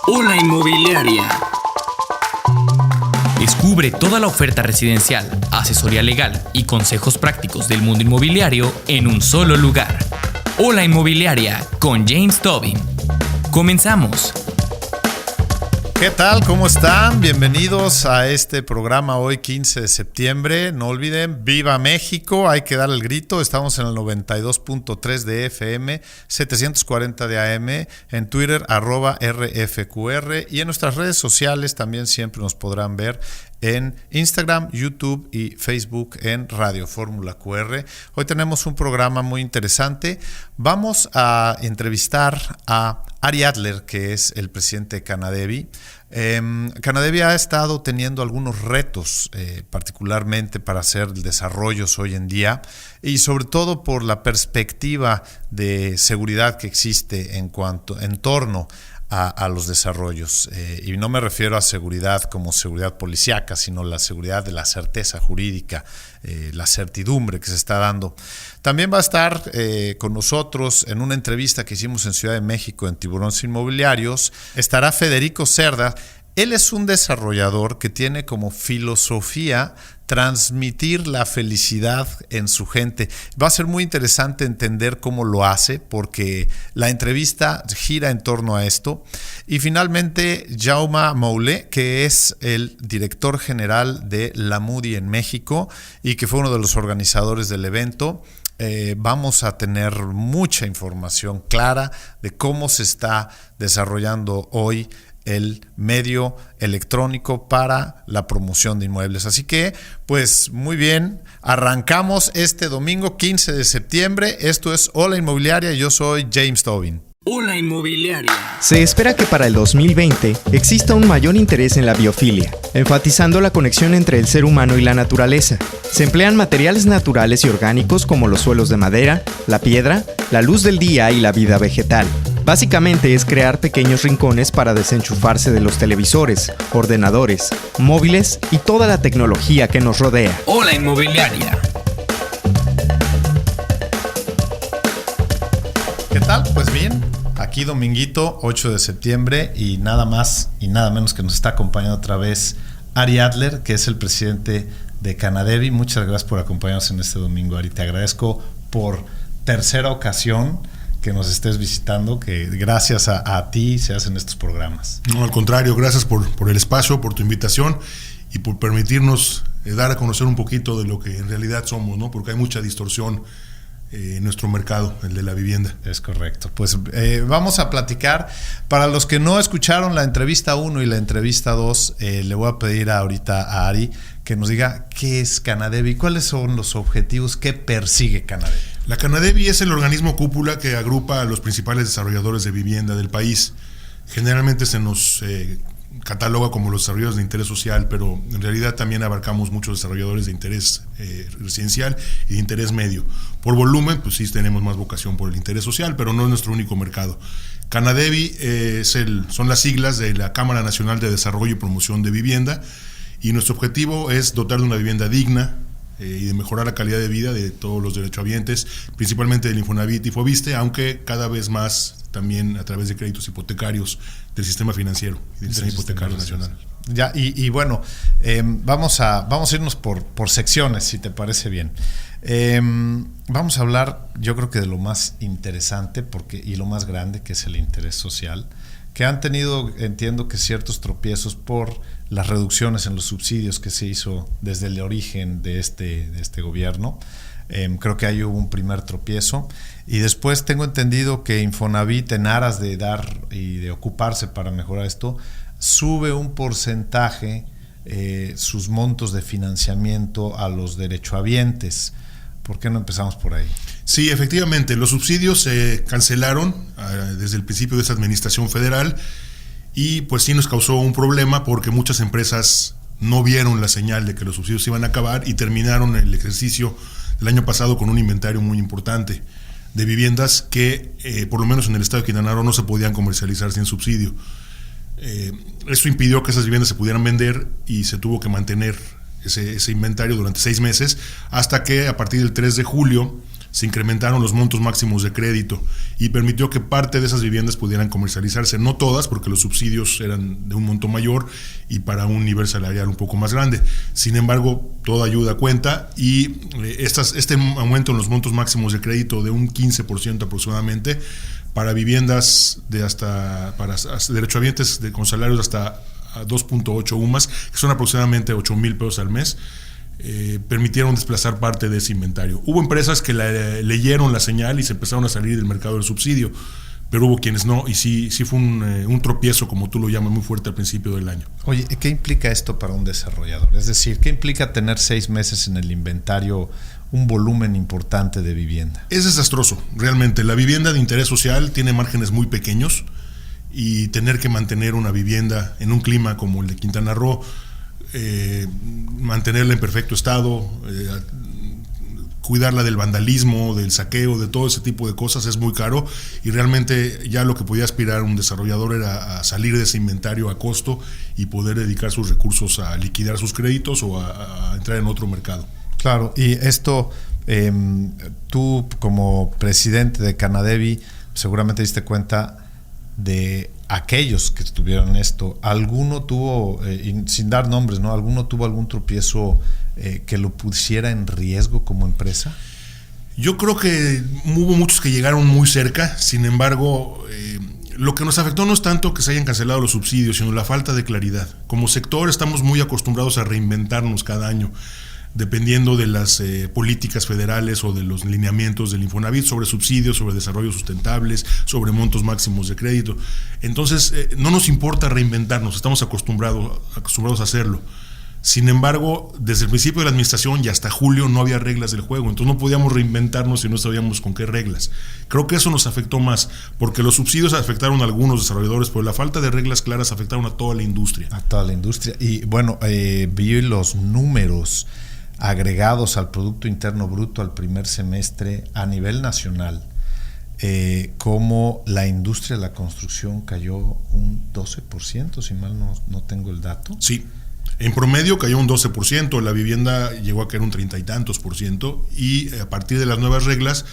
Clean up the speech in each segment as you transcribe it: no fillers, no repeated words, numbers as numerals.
Hola Inmobiliaria. Descubre toda la oferta residencial, asesoría legal y consejos prácticos del mundo inmobiliario en un solo lugar. Hola Inmobiliaria con James Tobin. Comenzamos. ¿Qué tal? ¿Cómo están? Bienvenidos a este programa hoy 15 de septiembre. No olviden, ¡Viva México! Hay que dar el grito. Estamos en el 92.3 de FM, 740 de AM, en Twitter, @RFQR, y en nuestras redes sociales también siempre nos podrán ver en Instagram, YouTube y Facebook en Radio Fórmula QR. Hoy tenemos un programa muy interesante. Vamos a entrevistar a Ari Adler, que es el presidente de Canadevi. Canadevi ha estado teniendo algunos retos, particularmente para hacer desarrollos hoy en día, y sobre todo por la perspectiva de seguridad que existe en torno a los desarrollos, y no me refiero a seguridad como seguridad policíaca, sino la seguridad de la certeza jurídica, la certidumbre que se está dando. También va a estar con nosotros en una entrevista que hicimos en Ciudad de México en Tiburones Inmobiliarios, estará Federico Cerda. Él es un desarrollador que tiene como filosofía transmitir la felicidad en su gente. Va a ser muy interesante entender cómo lo hace, porque la entrevista gira en torno a esto. Y finalmente, Jaume Moule, que es el director general de la Moody en México y que fue uno de los organizadores del evento. Vamos a tener mucha información clara de cómo se está desarrollando hoy el medio electrónico para la promoción de inmuebles. Así que, pues muy bien, arrancamos este domingo 15 de septiembre. Esto es Hola Inmobiliaria, yo soy James Tobin. Hola Inmobiliaria. Se espera que para el 2020 exista un mayor interés en la biofilia, enfatizando la conexión entre el ser humano y la naturaleza. Se emplean materiales naturales y orgánicos como los suelos de madera, la piedra, la luz del día y la vida vegetal. Básicamente es crear pequeños rincones para desenchufarse de los televisores, ordenadores, móviles y toda la tecnología que nos rodea. Hola Inmobiliaria. ¿Qué tal? Pues bien, aquí dominguito 8 de septiembre y nada más y nada menos que nos está acompañando otra vez Ari Adler, que es el presidente de Canadevi. Muchas gracias por acompañarnos en este domingo, Ari. Te agradezco por tercera ocasión que nos estés visitando, que gracias a ti se hacen estos programas. No, al contrario, gracias por el espacio, por tu invitación y por permitirnos dar a conocer un poquito de lo que en realidad somos, ¿no? Porque hay mucha distorsión en nuestro mercado, el de la vivienda. Es correcto. Pues vamos a platicar. Para los que no escucharon la entrevista 1 y la entrevista 2, le voy a pedir ahorita a Ari que nos diga qué es Canadevi, cuáles son los objetivos que persigue Canadevi. La Canadevi es el organismo cúpula que agrupa a los principales desarrolladores de vivienda del país. Generalmente se nos cataloga como los desarrolladores de interés social, pero en realidad también abarcamos muchos desarrolladores de interés residencial y de interés medio. Por volumen, pues sí tenemos más vocación por el interés social, pero no es nuestro único mercado. Canadevi son las siglas de la Cámara Nacional de Desarrollo y Promoción de Vivienda, y nuestro objetivo es dotar de una vivienda digna y de mejorar la calidad de vida de todos los derechohabientes, principalmente del Infonavit y Foviste, aunque cada vez más también a través de créditos hipotecarios del sistema financiero y del sistema hipotecario nacional. Ya, y bueno, vamos a irnos por secciones, si te parece bien. Vamos a hablar, yo creo que de lo más interesante y lo más grande, que es el interés social, que han tenido, entiendo que ciertos tropiezos por las reducciones en los subsidios que se hizo desde el origen de este gobierno. Creo que ahí hubo un primer tropiezo, y después tengo entendido que Infonavit, en aras de dar y de ocuparse para mejorar esto, sube un porcentaje sus montos de financiamiento a los derechohabientes. ¿Por qué no empezamos por ahí? Sí, efectivamente, los subsidios se cancelaron desde el principio de esta administración federal, y pues sí nos causó un problema porque muchas empresas no vieron la señal de que los subsidios iban a acabar y terminaron el ejercicio del año pasado con un inventario muy importante de viviendas que por lo menos en el estado de Quintana Roo no se podían comercializar sin subsidio. Eso impidió que esas viviendas se pudieran vender y se tuvo que mantener ese inventario durante 6 meses, hasta que a partir del 3 de julio se incrementaron los montos máximos de crédito y permitió que parte de esas viviendas pudieran comercializarse, no todas, porque los subsidios eran de un monto mayor y para un nivel salarial un poco más grande. Sin embargo, toda ayuda cuenta y este aumento en los montos máximos de crédito de un 15% aproximadamente para viviendas para derechohabientes con salarios hasta 2.8 UMAS, que son aproximadamente 8,000 pesos al mes, permitieron desplazar parte de ese inventario. Hubo empresas que leyeron la señal y se empezaron a salir del mercado del subsidio, pero hubo quienes no, y sí fue un tropiezo, como tú lo llamas, muy fuerte al principio del año. Oye, ¿qué implica esto para un desarrollador? Es decir, ¿qué implica tener 6 meses en el inventario un volumen importante de vivienda? Es desastroso, realmente. La vivienda de interés social tiene márgenes muy pequeños y tener que mantener una vivienda en un clima como el de Quintana Roo, mantenerla en perfecto estado, cuidarla del vandalismo, del saqueo, de todo ese tipo de cosas es muy caro y realmente ya lo que podía aspirar un desarrollador era a salir de ese inventario a costo y poder dedicar sus recursos a liquidar sus créditos o a entrar en otro mercado. Claro, y esto, tú como presidente de Canadevi seguramente diste cuenta de aquellos que tuvieron esto. ¿Alguno tuvo, sin dar nombres, ¿no? ¿Alguno tuvo algún tropiezo que lo pusiera en riesgo como empresa? Yo creo que hubo muchos que llegaron muy cerca. Sin embargo, lo que nos afectó no es tanto que se hayan cancelado los subsidios, sino la falta de claridad. Como sector estamos muy acostumbrados a reinventarnos cada año, dependiendo de las políticas federales o de los lineamientos del Infonavit sobre subsidios, sobre desarrollos sustentables, sobre montos máximos de crédito. Entonces, no nos importa reinventarnos, estamos acostumbrados a hacerlo. Sin embargo, desde el principio de la administración y hasta julio no había reglas del juego, entonces no podíamos reinventarnos si no sabíamos con qué reglas. Creo que eso nos afectó más, porque los subsidios afectaron a algunos desarrolladores, pero la falta de reglas claras afectaron a toda la industria. A toda la industria. Y bueno, vi los números agregados al Producto Interno Bruto al primer semestre a nivel nacional, como la industria de la construcción cayó un 12%, si mal no tengo el dato. Sí, en promedio cayó un 12%, la vivienda llegó a caer un 30 y tantos %, y a partir de las nuevas reglas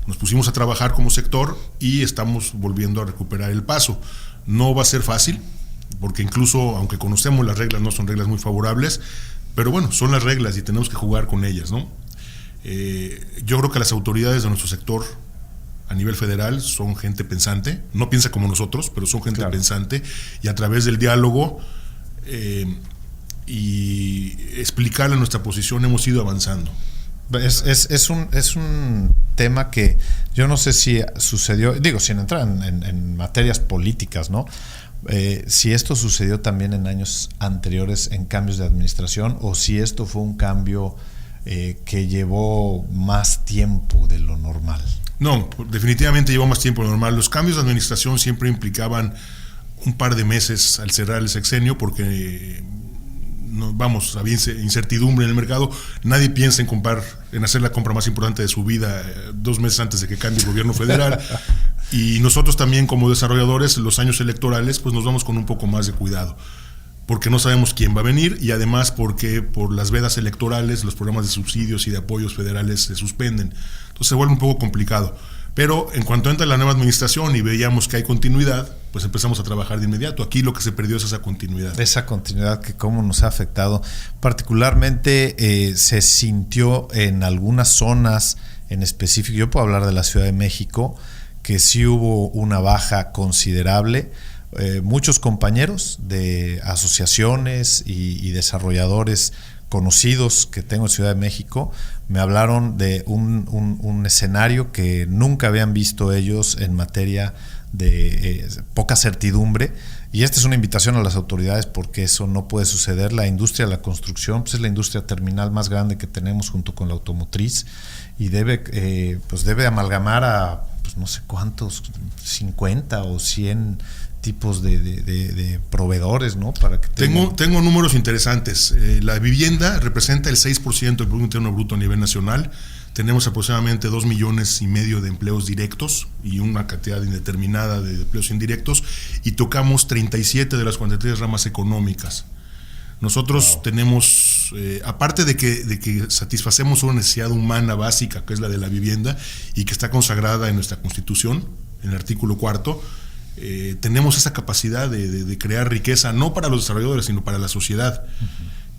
nos pusimos a trabajar como sector y estamos volviendo a recuperar el paso. No va a ser fácil, porque incluso aunque conocemos las reglas, no son reglas muy favorables, pero bueno, son las reglas y tenemos que jugar con ellas, ¿no? Yo creo que las autoridades de nuestro sector a nivel federal son gente pensante, no piensa como nosotros, pero son gente pensante, y a través del diálogo y explicarle nuestra posición hemos ido avanzando. Es un tema que yo no sé si sucedió, digo, sin entrar en materias políticas, ¿no? Si esto sucedió también en años anteriores en cambios de administración, o si esto fue un cambio que llevó más tiempo de lo normal. No, definitivamente llevó más tiempo de lo normal. Los cambios de administración siempre implicaban un par de meses al cerrar el sexenio, porque había incertidumbre en el mercado. Nadie piensa en hacer la compra más importante de su vida 2 meses antes de que cambie el gobierno federal. Y nosotros también, como desarrolladores, los años electorales, pues nos vamos con un poco más de cuidado, porque no sabemos quién va a venir, y además porque por las vedas electorales los programas de subsidios y de apoyos federales se suspenden. Entonces se vuelve un poco complicado. Pero en cuanto entra la nueva administración y veíamos que hay continuidad, pues empezamos a trabajar de inmediato. Aquí lo que se perdió es esa continuidad. Esa continuidad que cómo nos ha afectado. Particularmente se sintió en algunas zonas en específico. Yo puedo hablar de la Ciudad de México, que sí hubo una baja considerable. Muchos compañeros de asociaciones y desarrolladores conocidos que tengo en Ciudad de México me hablaron de un escenario que nunca habían visto ellos en materia de poca certidumbre, y esta es una invitación a las autoridades, porque eso no puede suceder. La industria de la construcción pues es la industria terminal más grande que tenemos junto con la automotriz, y debe amalgamar a pues no sé cuántos, 50 o 100 tipos de proveedores, ¿no? Para que tengo números interesantes. La vivienda representa el 6% del Producto Interno Bruto a nivel nacional. Tenemos aproximadamente 2,5 millones de empleos directos y una cantidad indeterminada de empleos indirectos, y tocamos 37 de las 43 ramas económicas. Nosotros tenemos aparte de que satisfacemos una necesidad humana básica, que es la de la vivienda, y que está consagrada en nuestra Constitución, en el artículo 4, tenemos esa capacidad de crear riqueza, no para los desarrolladores, sino para la sociedad.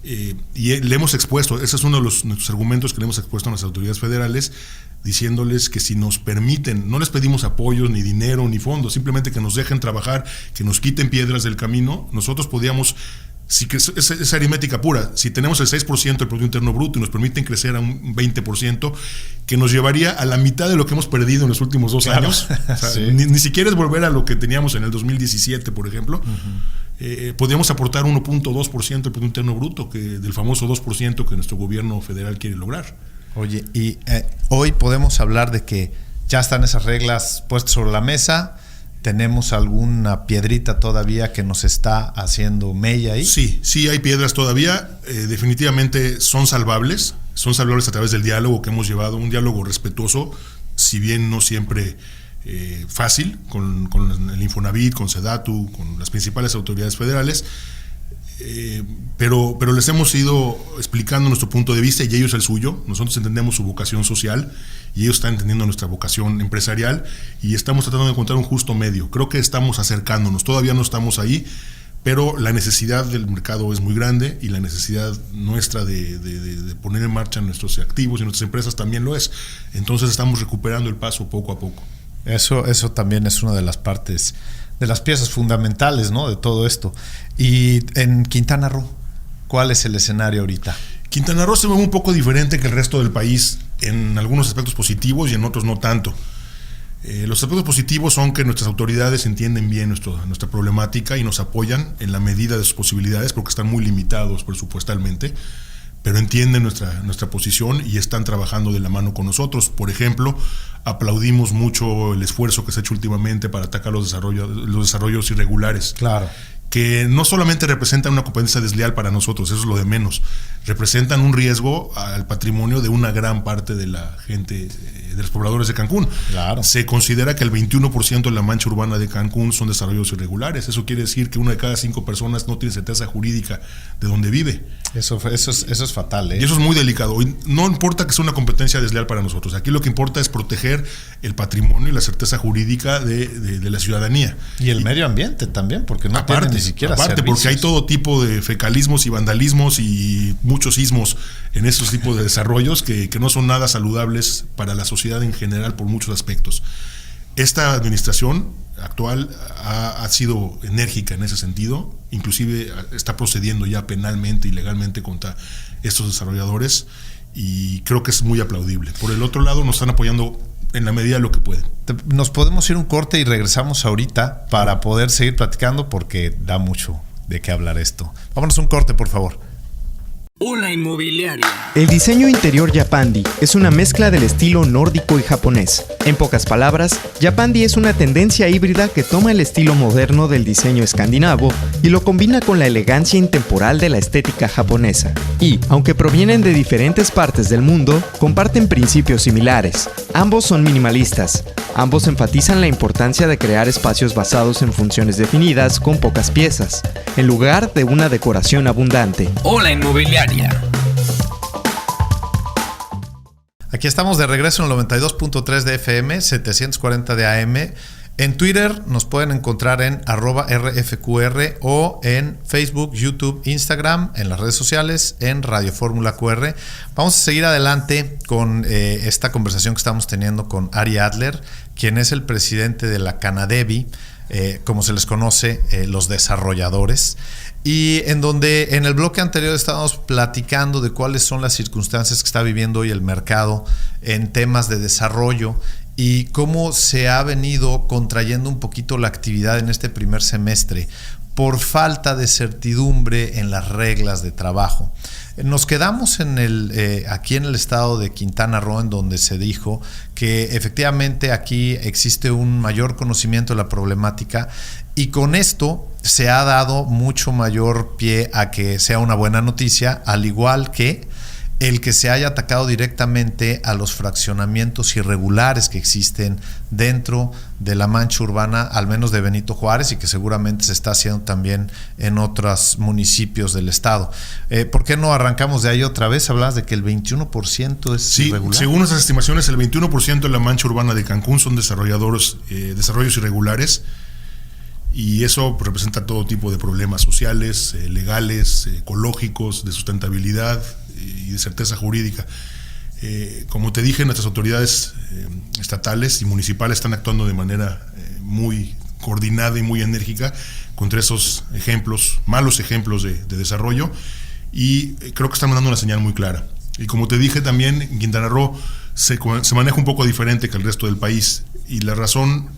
Y le hemos expuesto, ese es uno de nuestros argumentos que le hemos expuesto a las autoridades federales, diciéndoles que si nos permiten, no les pedimos apoyos, ni dinero, ni fondos, simplemente que nos dejen trabajar, que nos quiten piedras del camino. Nosotros podíamos, si que es aritmética pura, si tenemos el 6% del Producto Interno Bruto y nos permiten crecer a un 20%, que nos llevaría a la mitad de lo que hemos perdido en los últimos 2 años. O sea, sí. ni siquiera es volver a lo que teníamos en el 2017, por ejemplo. Podríamos aportar 1.2% del Producto Interno Bruto, del famoso 2% que nuestro gobierno federal quiere lograr. Oye, y hoy podemos hablar de que ya están esas reglas puestas sobre la mesa. ¿Tenemos alguna piedrita todavía que nos está haciendo mella ahí? Sí hay piedras todavía. Definitivamente son salvables a través del diálogo que hemos llevado, un diálogo respetuoso, si bien no siempre fácil, con el Infonavit, con Sedatu, con las principales autoridades federales. Pero les hemos ido explicando nuestro punto de vista y ellos el suyo. Nosotros entendemos su vocación social y ellos están entendiendo nuestra vocación empresarial y estamos tratando de encontrar un justo medio. Creo que estamos acercándonos, todavía no estamos ahí, pero la necesidad del mercado es muy grande y la necesidad nuestra de poner en marcha nuestros activos y nuestras empresas también lo es. Entonces estamos recuperando el paso poco a poco. Eso también es una de las partes, de las piezas fundamentales, ¿no?, de todo esto. Y en Quintana Roo, ¿cuál es el escenario ahorita? Quintana Roo se ve un poco diferente que el resto del país en algunos aspectos positivos y en otros no tanto. Los aspectos positivos son que nuestras autoridades entienden bien nuestra problemática y nos apoyan en la medida de sus posibilidades, porque están muy limitados presupuestalmente, pero entienden nuestra posición y están trabajando de la mano con nosotros. Por ejemplo, aplaudimos mucho el esfuerzo que se ha hecho últimamente para atacar los desarrollos irregulares. Claro. Que no solamente representan una competencia desleal para nosotros, eso es lo de menos, representan un riesgo al patrimonio de una gran parte de la gente, de los pobladores de Cancún. Claro. Se considera que el 21% de la mancha urbana de Cancún son desarrollos irregulares. Eso quiere decir que una de cada 5 personas no tiene certeza jurídica de dónde vive. Eso es fatal, ¿eh? Y eso es muy delicado. Y no importa que sea una competencia desleal para nosotros. Aquí lo que importa es proteger el patrimonio y la certeza jurídica de la ciudadanía. Y el medio ambiente también, porque no tiene ni siquiera servicios. Porque hay todo tipo de fecalismos y vandalismos y muchos sismos en esos tipos de desarrollos que no son nada saludables para la sociedad en general por muchos aspectos. Esta administración actual ha sido enérgica en ese sentido, inclusive está procediendo ya penalmente y legalmente contra estos desarrolladores y creo que es muy aplaudible. Por el otro lado, nos están apoyando en la medida de lo que pueden. Nos podemos ir un corte y regresamos ahorita para poder seguir platicando porque da mucho de qué hablar esto. Vámonos a un corte, por favor. Hola Inmobiliaria. El diseño interior Yapandi es una mezcla del estilo nórdico y japonés. En pocas palabras, Yapandi es una tendencia híbrida que toma el estilo moderno del diseño escandinavo y lo combina con la elegancia intemporal de la estética japonesa. Y, aunque provienen de diferentes partes del mundo, comparten principios similares. Ambos son minimalistas. Ambos enfatizan la importancia de crear espacios basados en funciones definidas con pocas piezas, en lugar de una decoración abundante. Hola Inmobiliaria. Aquí estamos de regreso en el 92.3 de FM, 740 de AM. En Twitter nos pueden encontrar en @RFQR o en Facebook, YouTube, Instagram, en las redes sociales, en Radio Fórmula QR. Vamos a seguir adelante con esta conversación que estamos teniendo con Ari Adler, quien es el presidente de la Canadevi, como se les conoce, los desarrolladores. Y en donde en el bloque anterior estábamos platicando de cuáles son las circunstancias que está viviendo hoy el mercado en temas de desarrollo y cómo se ha venido contrayendo un poquito la actividad en este primer semestre por falta de certidumbre en las reglas de trabajo. Nos quedamos aquí en el estado de Quintana Roo, en donde se dijo que efectivamente aquí existe un mayor conocimiento de la problemática y con esto se ha dado mucho mayor pie a que sea una buena noticia, al igual que el que se haya atacado directamente a los fraccionamientos irregulares que existen dentro de la mancha urbana, al menos de Benito Juárez, y que seguramente se está haciendo también en otros municipios del estado. ¿Por qué no arrancamos de ahí otra vez? Hablabas de que el 21% es irregular. Según esas estimaciones, el 21% de la mancha urbana de Cancún son desarrollos irregulares, y eso representa todo tipo de problemas sociales, legales, ecológicos, de sustentabilidad y de certeza jurídica. Como te dije, nuestras autoridades estatales y municipales están actuando de manera muy coordinada y muy enérgica contra esos ejemplos, malos ejemplos de desarrollo, y creo que están mandando una señal muy clara. Y como te dije también, en Quintana Roo se maneja un poco diferente que el resto del país, y la razón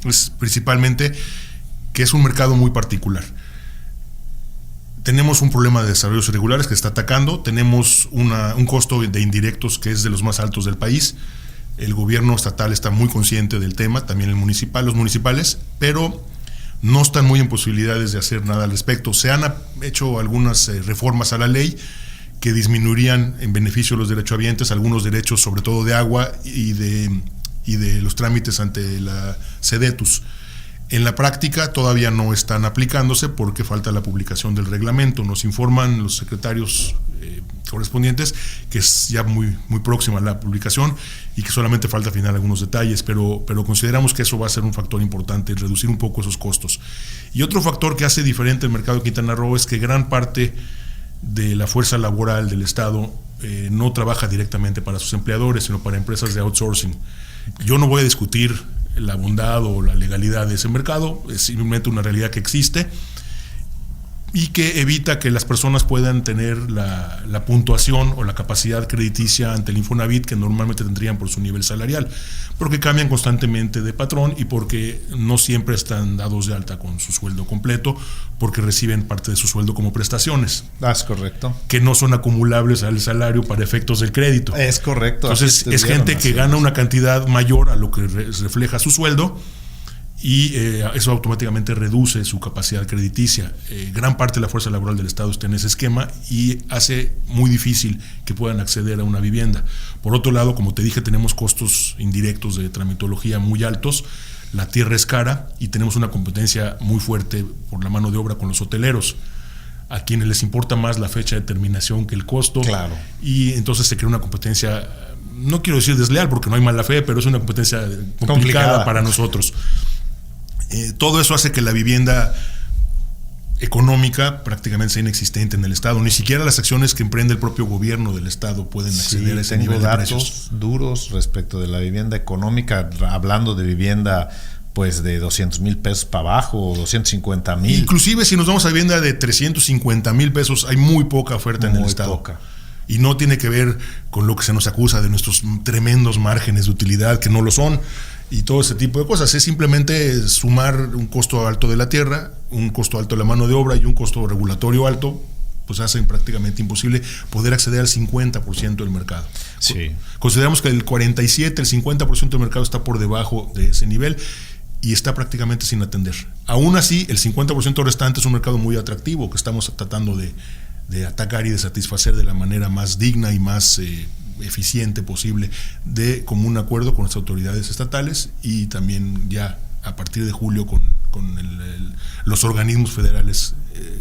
es principalmente que es un mercado muy particular. Tenemos un problema de desarrollos irregulares que está atacando, tenemos un costo de indirectos que es de los más altos del país. El gobierno estatal está muy consciente del tema, también los municipales, pero no están muy en posibilidades de hacer nada al respecto. Se han hecho algunas reformas a la ley que disminuirían en beneficio de los derechohabientes algunos derechos, sobre todo de agua y de los trámites ante la SEDETUS. En la práctica todavía no están aplicándose porque falta la publicación del reglamento. Nos informan los secretarios correspondientes que es ya muy próxima la publicación y que solamente falta afinar algunos detalles, pero consideramos que eso va a ser un factor importante, reducir un poco esos costos. Y otro factor que hace diferente el mercado de Quintana Roo es que gran parte de la fuerza laboral del Estado no trabaja directamente para sus empleadores, sino para empresas de outsourcing. Yo no voy a discutir la bondad o la legalidad de ese mercado, es simplemente una realidad que existe y que evita que las personas puedan tener la puntuación o la capacidad crediticia ante el Infonavit que normalmente tendrían por su nivel salarial, porque cambian constantemente de patrón y porque no siempre están dados de alta con su sueldo completo, porque reciben parte de su sueldo como prestaciones. Es correcto. Que no son acumulables al salario para efectos del crédito. Es correcto. Entonces es gente que gana una cantidad mayor a lo que refleja su sueldo, y eso automáticamente reduce su capacidad crediticia. Gran parte de la fuerza laboral del Estado está en ese esquema y hace muy difícil que puedan acceder a una vivienda. Por otro lado, como te dije, tenemos costos indirectos de tramitología muy altos. La tierra es cara y tenemos una competencia muy fuerte por la mano de obra con los hoteleros, a quienes les importa más la fecha de terminación que el costo. Claro. Y entonces se crea una competencia, no quiero decir desleal porque no hay mala fe, pero es una competencia complicada para nosotros. Todo eso hace que la vivienda económica prácticamente sea inexistente en el Estado. Ni siquiera las acciones que emprende el propio gobierno del Estado pueden acceder a ese nivel de precios. Tengo datos duros respecto de la vivienda económica, hablando de vivienda pues de 200,000 pesos para abajo, 250,000. Inclusive si nos vamos a vivienda de 350,000 pesos, hay muy poca oferta en el Estado. Poca. Y no tiene que ver con lo que se nos acusa de nuestros tremendos márgenes de utilidad, que no lo son, y todo ese tipo de cosas. Es simplemente sumar un costo alto de la tierra, un costo alto de la mano de obra y un costo regulatorio alto, pues hacen prácticamente imposible poder acceder al 50% del mercado. Sí. Consideramos que el 47, el 50% del mercado está por debajo de ese nivel y está prácticamente sin atender. Aún así, el 50% restante es un mercado muy atractivo que estamos tratando de atacar y de satisfacer de la manera más digna y más eficiente posible, de común acuerdo con las autoridades estatales y también ya a partir de julio con los organismos federales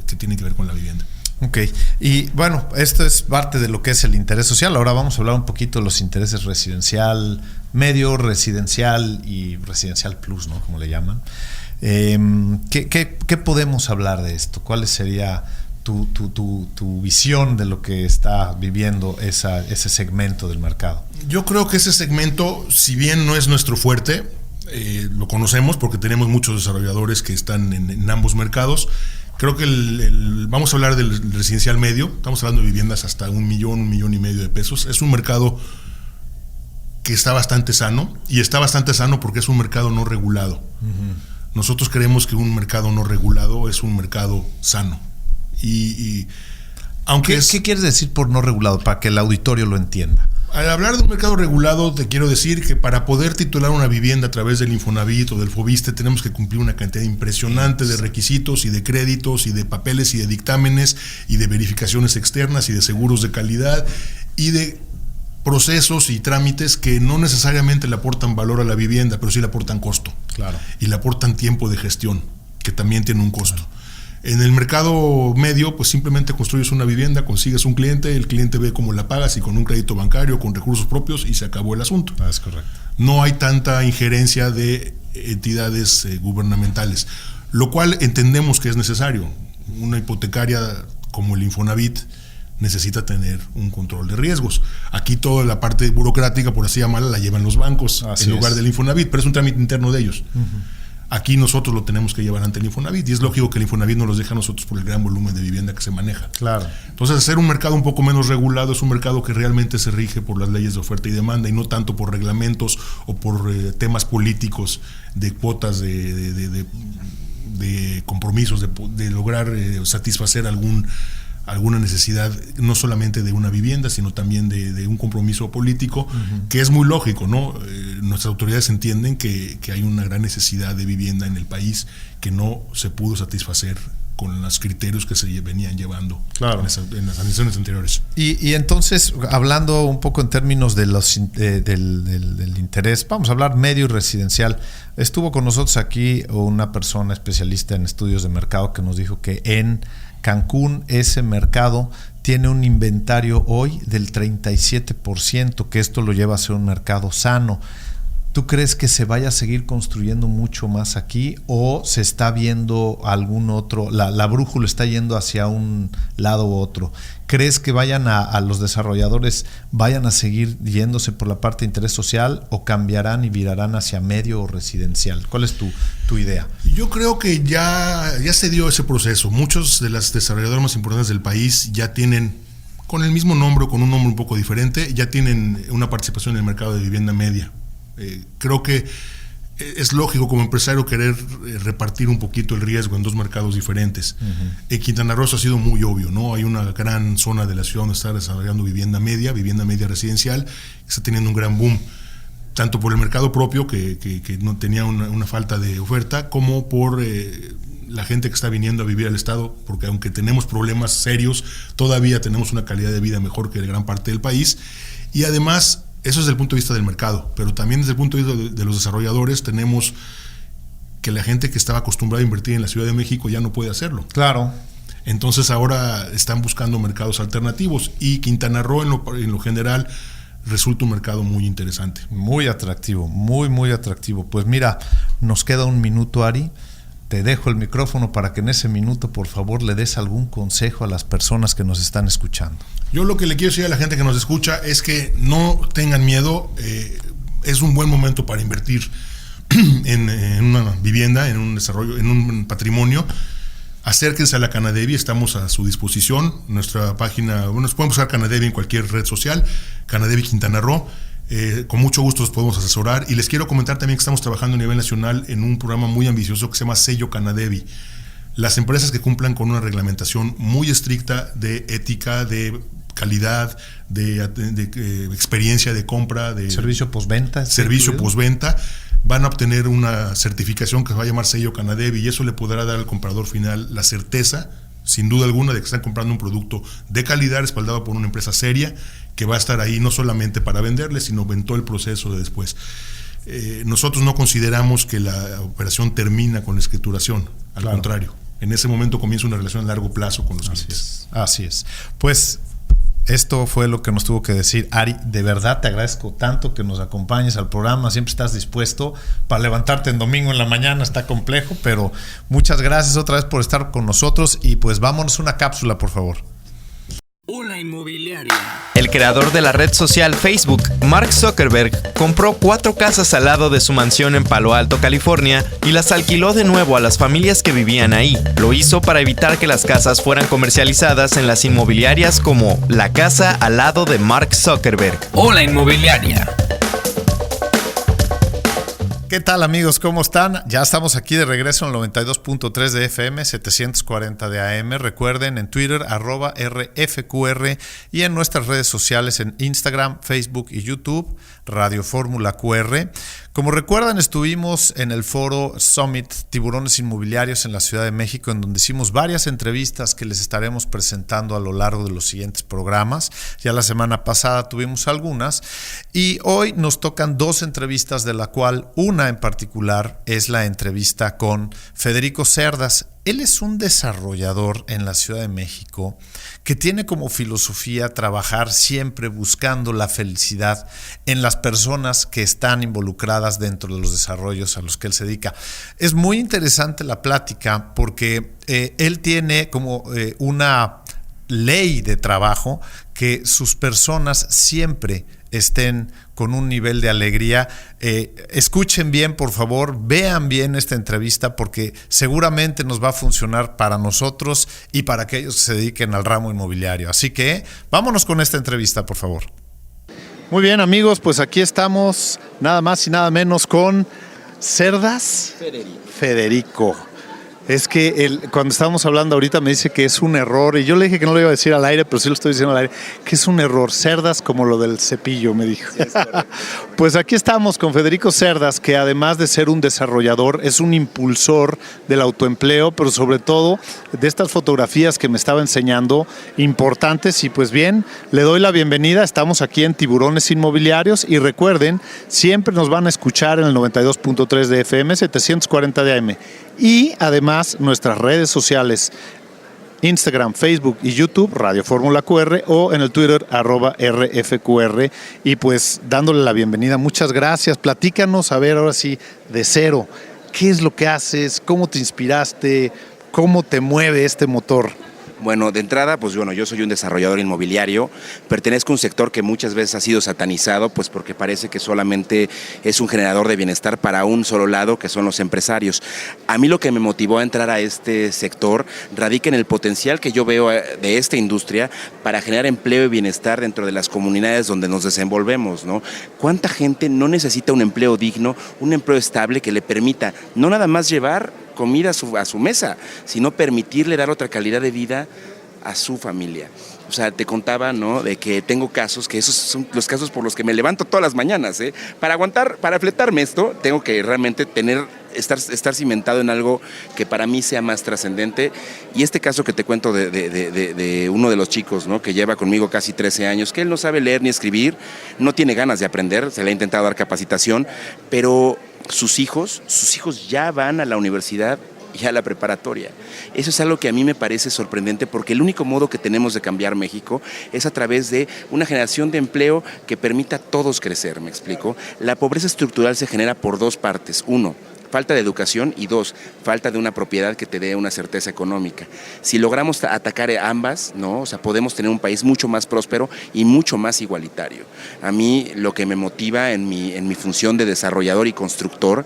que tienen que ver con la vivienda. Ok, y bueno, esto es parte de lo que es el interés social. Ahora vamos a hablar un poquito de los intereses residencial medio, residencial y residencial plus, ¿no? Como le llaman. ¿Qué podemos hablar de esto? ¿Cuál sería tu visión de lo que está viviendo ese segmento del mercado? Yo creo que ese segmento, si bien no es nuestro fuerte, lo conocemos porque tenemos muchos desarrolladores que están en ambos mercados. Creo que vamos a hablar del residencial medio, estamos hablando de viviendas hasta 1 millón, 1,5 millones de pesos. Es un mercado que está bastante sano, y está bastante sano porque es un mercado no regulado. Uh-huh. Nosotros creemos que un mercado no regulado es un mercado sano. Y aunque ¿Qué quieres decir por no regulado? Para que el auditorio lo entienda. Al hablar de un mercado regulado, te quiero decir que para poder titular una vivienda a través del Infonavit o del Fobiste tenemos que cumplir una cantidad impresionante de requisitos y de créditos y de papeles y de dictámenes y de verificaciones externas y de seguros de calidad y de procesos y trámites que no necesariamente le aportan valor a la vivienda, pero sí le aportan costo. Claro. Y le aportan tiempo de gestión, que también tiene un costo. Claro. En el mercado medio, pues simplemente construyes una vivienda, consigues un cliente, el cliente ve cómo la pagas, y con un crédito bancario, con recursos propios, y se acabó el asunto. Es correcto. No hay tanta injerencia de entidades gubernamentales, lo cual entendemos que es necesario. Una hipotecaria como el Infonavit necesita tener un control de riesgos. Aquí toda la parte burocrática, por así llamarla, la llevan los bancos en lugar del Infonavit, pero es un trámite interno de ellos. Aquí nosotros lo tenemos que llevar ante el Infonavit, y es lógico que el Infonavit nos los deja a nosotros por el gran volumen de vivienda que se maneja. Claro. Entonces, hacer un mercado un poco menos regulado es un mercado que realmente se rige por las leyes de oferta y demanda, y no tanto por reglamentos o por temas políticos de cuotas de compromisos, de lograr satisfacer alguna necesidad, no solamente de una vivienda, sino también de un compromiso político, que es muy lógico, ¿no? Nuestras autoridades entienden que hay una gran necesidad de vivienda en el país que no se pudo satisfacer con los criterios que se venían llevando en las administraciones anteriores. Y entonces, hablando un poco en términos de del interés, vamos a hablar medio y residencial. Estuvo con nosotros aquí una persona especialista en estudios de mercado que nos dijo que en Cancún ese mercado tiene un inventario hoy del 37%, que esto lo lleva a ser un mercado sano. ¿Tú crees que se vaya a seguir construyendo mucho más aquí, o se está viendo algún otro, la brújula está yendo hacia un lado u otro? ¿Crees que vayan a los desarrolladores vayan a seguir yéndose por la parte de interés social, o cambiarán y virarán hacia medio o residencial? ¿Cuál es tu idea? Yo creo que ya se dio ese proceso. Muchos de las desarrolladoras más importantes del país ya tienen, con el mismo nombre o con un nombre un poco diferente, ya tienen una participación en el mercado de vivienda media. Creo que es lógico como empresario querer repartir un poquito el riesgo en dos mercados diferentes. En Quintana Roo ha sido muy obvio, ¿no? Hay una gran zona de la ciudad donde está desarrollando vivienda media residencial, que está teniendo un gran boom, tanto por el mercado propio, que no tenía una falta de oferta, como por la gente que está viniendo a vivir al estado, porque aunque tenemos problemas serios, todavía tenemos una calidad de vida mejor que gran parte del país. Y además, eso es desde el punto de vista del mercado, pero también desde el punto de vista de los desarrolladores, tenemos que la gente que estaba acostumbrada a invertir en la Ciudad de México ya no puede hacerlo. Claro. Entonces ahora están buscando mercados alternativos, y Quintana Roo en lo general resulta un mercado muy interesante. Muy atractivo, muy atractivo. Pues mira, nos queda un minuto, Ari. Te dejo el micrófono para que en ese minuto, por favor, le des algún consejo a las personas que nos están escuchando. Yo lo que le quiero decir a la gente que nos escucha es que no tengan miedo. Es un buen momento para invertir en una vivienda, en un desarrollo, en un patrimonio. Acérquense a la Canadevi, estamos a su disposición. Nuestra página, nos pueden buscar Canadevi en cualquier red social, Canadevi Quintana Roo. Con mucho gusto los podemos asesorar, y les quiero comentar también que estamos trabajando a nivel nacional en un programa muy ambicioso que se llama Sello Canadevi. Las empresas que cumplan con una reglamentación muy estricta de ética, de calidad, de experiencia de compra, de servicio postventa, van a obtener una certificación que se va a llamar Sello Canadevi, y eso le podrá dar al comprador final la certeza, sin duda alguna, de que están comprando un producto de calidad respaldado por una empresa seria, que va a estar ahí no solamente para venderle, sino en todo el proceso de después. Nosotros no consideramos que la operación termina con la escrituración, al contrario, en ese momento comienza una relación a largo plazo con los clientes. Así es. Pues esto fue lo que nos tuvo que decir Ari. De verdad te agradezco tanto que nos acompañes al programa. Siempre estás dispuesto. Para levantarte en domingo en la mañana está complejo, pero muchas gracias otra vez por estar con nosotros, y pues vámonos una cápsula, por favor. Hola Inmobiliaria. El creador de la red social Facebook, Mark Zuckerberg, compró 4 casas al lado de su mansión en Palo Alto, California, y las alquiló de nuevo a las familias que vivían ahí. Lo hizo para evitar que las casas fueran comercializadas en las inmobiliarias como la casa al lado de Mark Zuckerberg. Hola Inmobiliaria. ¿Qué tal, amigos? ¿Cómo están? Ya estamos aquí de regreso en el 92.3 de FM, 740 de AM. Recuerden, en Twitter, @RFQR, y en nuestras redes sociales en Instagram, Facebook y YouTube, Radio Fórmula QR. Como recuerdan, estuvimos en el foro Summit Tiburones Inmobiliarios en la Ciudad de México, en donde hicimos varias entrevistas que les estaremos presentando a lo largo de los siguientes programas. Ya la semana pasada tuvimos algunas y hoy nos tocan dos entrevistas, de la cual una en particular es la entrevista con Federico Cerdas. Él es un desarrollador en la Ciudad de México que tiene como filosofía trabajar siempre buscando la felicidad en las personas que están involucradas dentro de los desarrollos a los que él se dedica. Es muy interesante la plática porque él tiene como una ley de trabajo que sus personas siempre estén con un nivel de alegría. Escuchen bien, por favor, vean bien esta entrevista porque seguramente nos va a funcionar para nosotros y para aquellos que se dediquen al ramo inmobiliario. Así que vámonos con esta entrevista, por favor. Muy bien, amigos, pues aquí estamos nada más y nada menos con Cerdas Federico. Es que cuando estábamos hablando ahorita me dice que es un error, y yo le dije que no lo iba a decir al aire, pero sí lo estoy diciendo al aire, que es un error. Cerdas como lo del cepillo, me dijo. Sí, pues aquí estamos con Federico Cerdas, que además de ser un desarrollador, es un impulsor del autoempleo, pero sobre todo de estas fotografías que me estaba enseñando, importantes. Y pues bien, le doy la bienvenida. Estamos aquí en Tiburones Inmobiliarios y recuerden, siempre nos van a escuchar en el 92.3 de FM, 740 de AM. Y además nuestras redes sociales, Instagram, Facebook y YouTube, Radio Fórmula QR, o en el Twitter, @RFQR. Y pues dándole la bienvenida, muchas gracias. Platícanos, a ver, ahora sí, de cero, ¿qué es lo que haces? ¿Cómo te inspiraste? ¿Cómo te mueve este motor? Bueno, de entrada, pues bueno, yo soy un desarrollador inmobiliario, pertenezco a un sector que muchas veces ha sido satanizado, pues porque parece que solamente es un generador de bienestar para un solo lado, que son los empresarios. A mí lo que me motivó a entrar a este sector radica en el potencial que yo veo de esta industria para generar empleo y bienestar dentro de las comunidades donde nos desenvolvemos, ¿no? ¿Cuánta gente no necesita un empleo digno, un empleo estable que le permita no nada más llevar comida a su mesa, sino permitirle dar otra calidad de vida a su familia? O sea, te contaba, ¿no?, de que tengo casos, que esos son los casos por los que me levanto todas las mañanas, ¿eh? Para aguantar, para fletarme esto, tengo que realmente estar cimentado en algo que para mí sea más trascendente. Y este caso que te cuento de uno de los chicos, ¿no?, que lleva conmigo casi 13 años, que él no sabe leer ni escribir, no tiene ganas de aprender, se le ha intentado dar capacitación, pero sus hijos ya van a la universidad y a la preparatoria. Eso es algo que a mí me parece sorprendente, porque el único modo que tenemos de cambiar México es a través de una generación de empleo que permita a todos crecer, ¿me explico? La pobreza estructural se genera por dos partes. Uno, falta de educación, y dos, falta de una propiedad que te dé una certeza económica. Si logramos atacar ambas, ¿no?, o sea, podemos tener un país mucho más próspero y mucho más igualitario. A mí lo que me motiva en mi función de desarrollador y constructor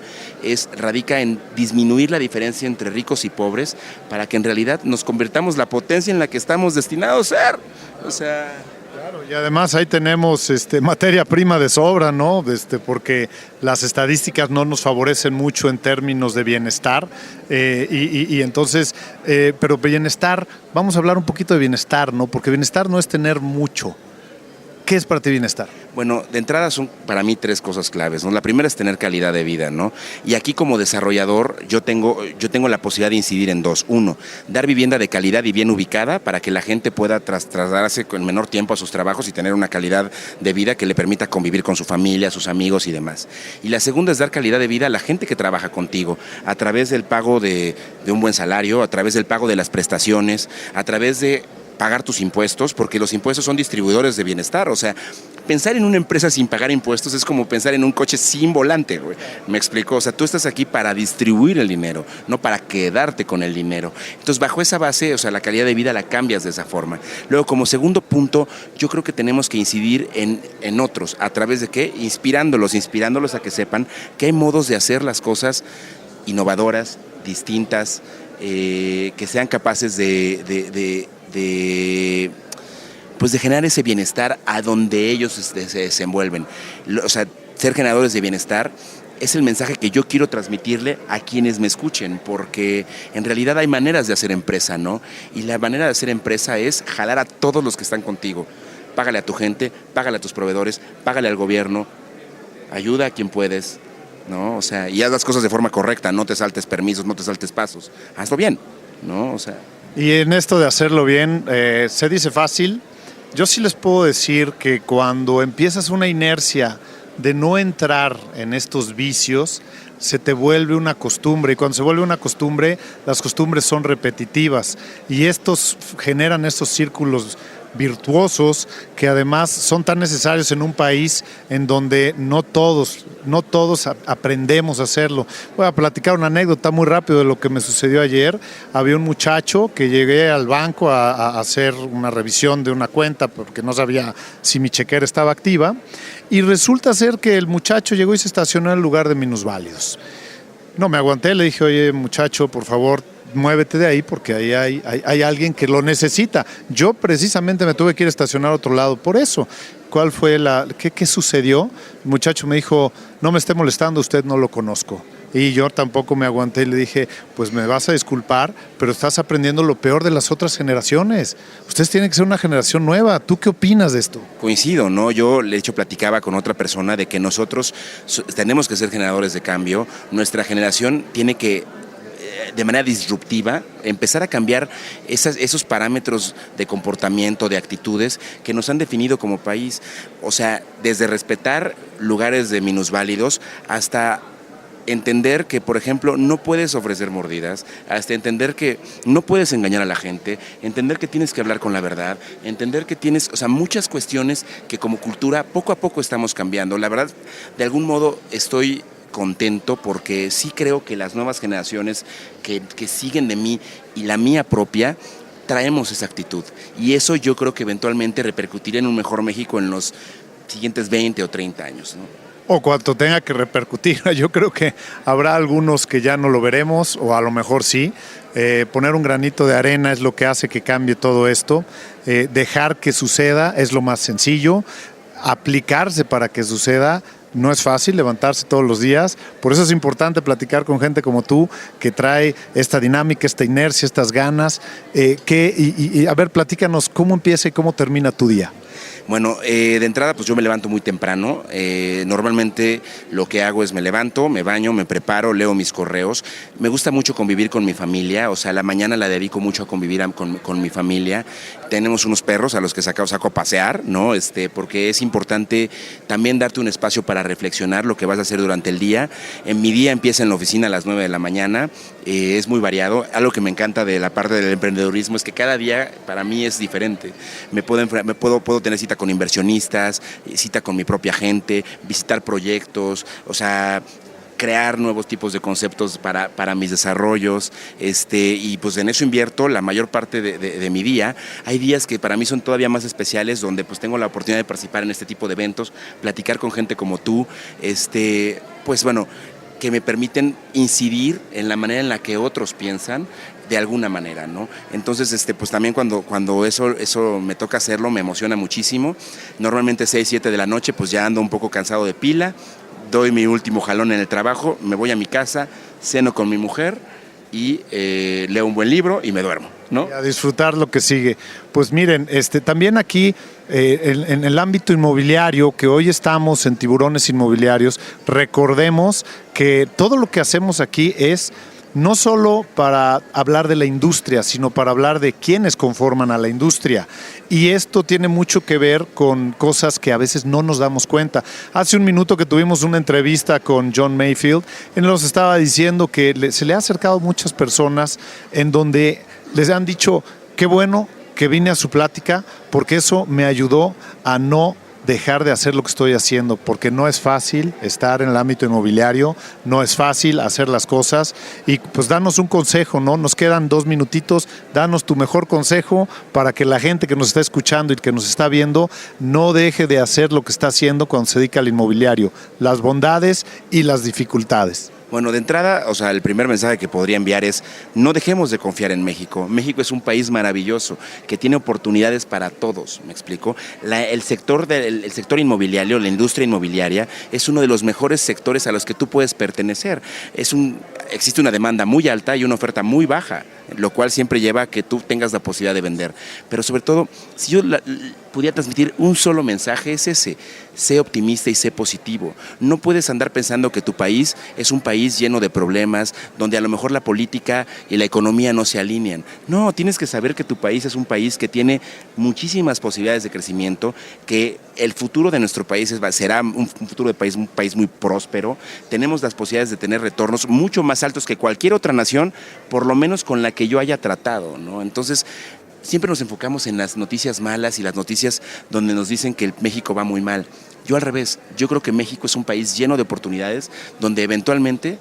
radica en disminuir la diferencia entre ricos y pobres para que en realidad nos convirtamos la potencia en la que estamos destinados a ser. O sea... Claro, y además ahí tenemos materia prima de sobra, ¿no? Porque las estadísticas no nos favorecen mucho en términos de bienestar, y entonces, pero bienestar, vamos a hablar un poquito de bienestar, ¿no? Porque bienestar no es tener mucho. ¿Qué es para ti bienestar? Bueno, de entrada son para mí tres cosas claves, ¿no? La primera es tener calidad de vida, ¿no? Y aquí como desarrollador yo tengo la posibilidad de incidir en dos. Uno, dar vivienda de calidad y bien ubicada para que la gente pueda trasladarse con menor tiempo a sus trabajos y tener una calidad de vida que le permita convivir con su familia, sus amigos y demás. Y la segunda es dar calidad de vida a la gente que trabaja contigo, a través del pago de un buen salario, a través del pago de las prestaciones, a través de pagar tus impuestos, porque los impuestos son distribuidores de bienestar. O sea, pensar en una empresa sin pagar impuestos es como pensar en un coche sin volante, güey. ¿Me explico? O sea, tú estás aquí para distribuir el dinero, no para quedarte con el dinero. Entonces, bajo esa base, o sea, la calidad de vida la cambias de esa forma. Luego, como segundo punto, yo creo que tenemos que incidir en otros. ¿A través de qué? Inspirándolos a que sepan que hay modos de hacer las cosas innovadoras, distintas, que sean capaces de generar ese bienestar a donde ellos se desenvuelven. O sea, ser generadores de bienestar es el mensaje que yo quiero transmitirle a quienes me escuchen, porque en realidad hay maneras de hacer empresa, ¿no? Y la manera de hacer empresa es jalar a todos los que están contigo. Págale a tu gente, págale a tus proveedores, págale al gobierno, ayuda a quien puedes, ¿no? O sea, y haz las cosas de forma correcta, no te saltes permisos, no te saltes pasos, hazlo bien, ¿no? O sea. Y en esto de hacerlo bien, se dice fácil. Yo sí les puedo decir que cuando empiezas una inercia de no entrar en estos vicios, se te vuelve una costumbre, y cuando se vuelve una costumbre, las costumbres son repetitivas y estos generan estos círculos virtuosos que además son tan necesarios en un país en donde no todos aprendemos a hacerlo. Voy a platicar una anécdota muy rápido de lo que me sucedió ayer. Había un muchacho que llegué al banco a hacer una revisión de una cuenta porque no sabía si mi chequera estaba activa, y resulta ser que el muchacho llegó y se estacionó en el lugar de minusválidos. No me aguanté, le dije: oye, muchacho, por favor, muévete de ahí porque ahí hay alguien que lo necesita. Yo precisamente me tuve que ir a estacionar a otro lado por eso. ¿Cuál fue qué sucedió? El muchacho me dijo: no me esté molestando, usted no lo conozco. Y yo tampoco me aguanté y le dije: pues me vas a disculpar, pero estás aprendiendo lo peor de las otras generaciones. Ustedes tienen que ser una generación nueva. ¿Tú qué opinas de esto? Coincido, ¿no? Yo, de hecho, platicaba con otra persona de que nosotros tenemos que ser generadores de cambio. Nuestra generación tiene que, de manera disruptiva, empezar a cambiar esos parámetros de comportamiento, de actitudes que nos han definido como país. O sea, desde respetar lugares de minusválidos hasta entender que, por ejemplo, no puedes ofrecer mordidas, hasta entender que no puedes engañar a la gente, entender que tienes que hablar con la verdad, entender que tienes, o sea, muchas cuestiones que como cultura poco a poco estamos cambiando. La verdad, de algún modo estoy contento porque sí creo que las nuevas generaciones que siguen de mí y la mía propia traemos esa actitud, y eso yo creo que eventualmente repercutirá en un mejor México en los siguientes 20 o 30 años, ¿no? O cuanto tenga que repercutir. Yo creo que habrá algunos que ya no lo veremos, o a lo mejor sí. Poner un granito de arena es lo que hace que cambie todo esto. Dejar que suceda es lo más sencillo. Aplicarse para que suceda no es fácil, levantarse todos los días. Por eso es importante platicar con gente como tú, que trae esta dinámica, esta inercia, estas ganas. A ver, platícanos cómo empieza y cómo termina tu día. Bueno, de entrada pues yo me levanto muy temprano. Normalmente lo que hago es me levanto, me baño, me preparo, leo mis correos. Me gusta mucho convivir con mi familia, o sea, la mañana la dedico mucho a convivir con mi familia. Tenemos unos perros a los que saco a pasear, ¿no? Porque es importante también darte un espacio para reflexionar lo que vas a hacer durante el día. Mi día empieza en la oficina a las 9 de la mañana, es muy variado. Algo que me encanta de la parte del emprendedurismo es que cada día para mí es diferente. Puedo tener cita con inversionistas, cita con mi propia gente, visitar proyectos, o sea, crear nuevos tipos de conceptos para mis desarrollos, y pues en eso invierto la mayor parte de mi día. Hay días que para mí son todavía más especiales, donde pues tengo la oportunidad de participar en este tipo de eventos, platicar con gente como tú, pues bueno, que me permiten incidir en la manera en la que otros piensan, de alguna manera, ¿no? Entonces, pues también cuando eso me toca hacerlo, me emociona muchísimo. Normalmente 6, 7 de la noche, pues ya ando un poco cansado de pila, doy mi último jalón en el trabajo, me voy a mi casa, ceno con mi mujer y leo un buen libro y me duermo, ¿no? Y a disfrutar lo que sigue. Pues miren, también aquí en el ámbito inmobiliario, que hoy estamos en Tiburones Inmobiliarios, recordemos que todo lo que hacemos aquí es no solo para hablar de la industria, sino para hablar de quienes conforman a la industria. Y esto tiene mucho que ver con cosas que a veces no nos damos cuenta. Hace un minuto que tuvimos una entrevista con John Mayfield, él nos estaba diciendo que se le ha acercado muchas personas en donde les han dicho: qué bueno que vine a su plática, porque eso me ayudó a no dejar de hacer lo que estoy haciendo, porque no es fácil estar en el ámbito inmobiliario, no es fácil hacer las cosas. Y pues danos un consejo, ¿no? Nos quedan 2 minutitos, danos tu mejor consejo para que la gente que nos está escuchando y que nos está viendo no deje de hacer lo que está haciendo cuando se dedica al inmobiliario, las bondades y las dificultades. Bueno, de entrada, o sea, el primer mensaje que podría enviar es: no dejemos de confiar en México. México es un país maravilloso que tiene oportunidades para todos, ¿me explico? El sector inmobiliario, la industria inmobiliaria, es uno de los mejores sectores a los que tú puedes pertenecer. Existe una demanda muy alta y una oferta muy baja, lo cual siempre lleva a que tú tengas la posibilidad de vender. Pero sobre todo, si yo pudiera transmitir un solo mensaje, es ese: sé optimista y sé positivo. No puedes andar pensando que tu país es un país lleno de problemas, donde a lo mejor la política y la economía no se alinean. No, tienes que saber que tu país es un país que tiene muchísimas posibilidades de crecimiento, que el futuro de nuestro país será un futuro de un país muy próspero. Tenemos las posibilidades de tener retornos mucho más altos que cualquier otra nación, por lo menos con la que yo haya tratado, ¿no? Entonces, siempre nos enfocamos en las noticias malas y las noticias donde nos dicen que México va muy mal. Yo al revés, yo creo que México es un país lleno de oportunidades donde eventualmente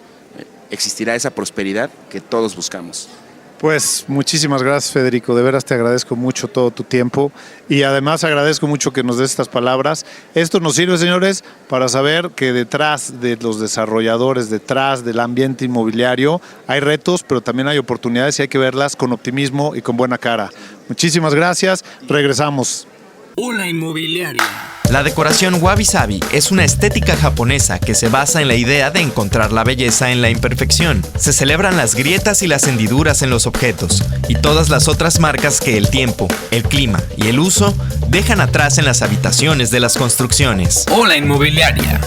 existirá esa prosperidad que todos buscamos. Pues muchísimas gracias, Federico, de veras te agradezco mucho todo tu tiempo y además agradezco mucho que nos des estas palabras. Esto nos sirve, señores, para saber que detrás de los desarrolladores, detrás del ambiente inmobiliario, hay retos, pero también hay oportunidades y hay que verlas con optimismo y con buena cara. Muchísimas gracias, regresamos. Hola Inmobiliaria. La decoración wabi-sabi es una estética japonesa que se basa en la idea de encontrar la belleza en la imperfección. Se celebran las grietas y las hendiduras en los objetos y todas las otras marcas que el tiempo, el clima y el uso dejan atrás en las habitaciones de las construcciones. Hola Inmobiliaria.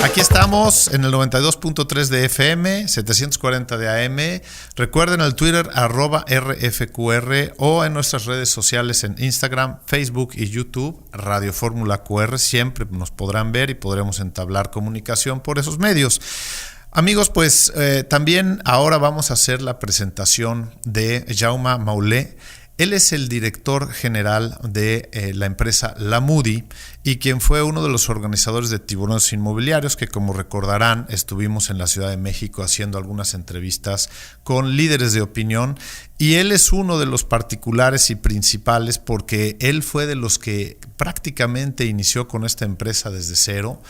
Aquí estamos en el 92.3 de FM, 740 de AM. Recuerden el Twitter @RFQR o en nuestras redes sociales en Instagram, Facebook y YouTube, Radio Fórmula QR. Siempre nos podrán ver y podremos entablar comunicación por esos medios. Amigos, pues también ahora vamos a hacer la presentación de Jaume Maulet. Él es el director general de la empresa La Moody y quien fue uno de los organizadores de Tiburones Inmobiliarios, que como recordarán estuvimos en la Ciudad de México haciendo algunas entrevistas con líderes de opinión, y él es uno de los particulares y principales porque él fue de los que prácticamente inició con esta empresa desde cero.